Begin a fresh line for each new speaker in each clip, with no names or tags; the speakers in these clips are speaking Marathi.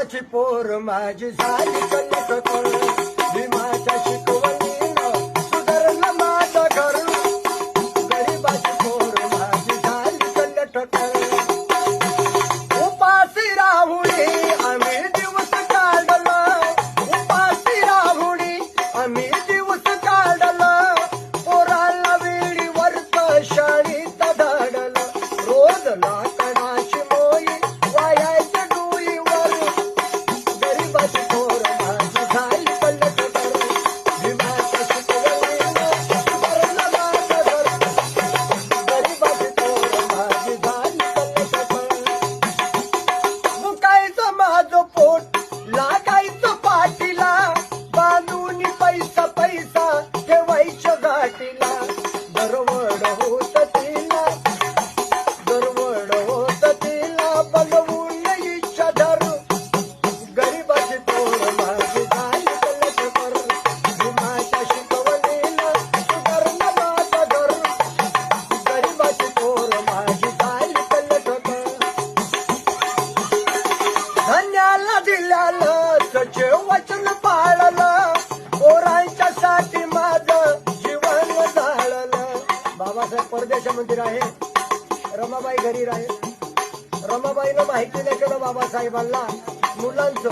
गरीबाची पोर माझी झाली कल्लककर भीमाच्या शिकवणीनं सुधारलं माझं घर गरीबाची पोर माझी झाली कल्लककर उपाशी राहुणी आम्ही दिवस काढलं उपाशी राहुणी आम्ही दिवस काढलं पोराला वेळीवरच शाळेत धाडलं रोज लाकडाची मोई वायाच्या डोईवर गरीबाची पोर माझी झाली कल्लककर भीमाच्या शिकवणीनं सुधारलं माझं घर गरीबाची पोर माझी झाली कल्लककर मुकायचं माझं पोट लागायचं पाठीला बांधून पैसा पैसा ठेवायच्या गाठीला दरवड होत तिला बनवून इच्छा धरू गरीबाची पोर माझी झाली कल्लककर भीमाच्या शिकवणीनं सुधारलं माझं घर गरीबाची पोर माझी झाली कल्लककर धन्याला दिल्यालं सचे वचन पाळलं पोरांच्या साठी माझं जीवन जाळलं बाबासाहेब परदेशामध्ये आहे रमाबाई घरी राहे रमाबाईनं माहिती नाही केलं बाबासाहेबांना मुलांचं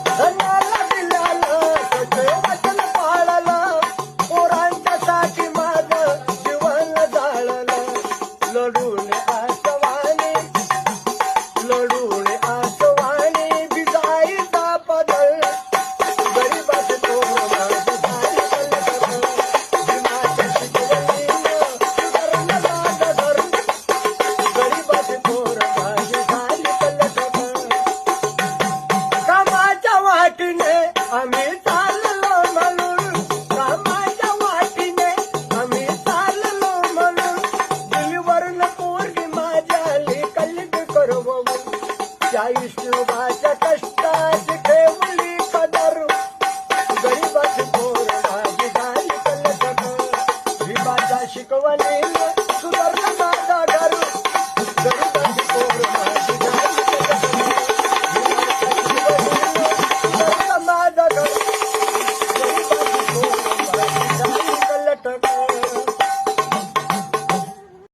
धन्याला दिल्यालं सचे वचन पाळलं पोरांच्या साठी माझं जीवन जाळलं लढून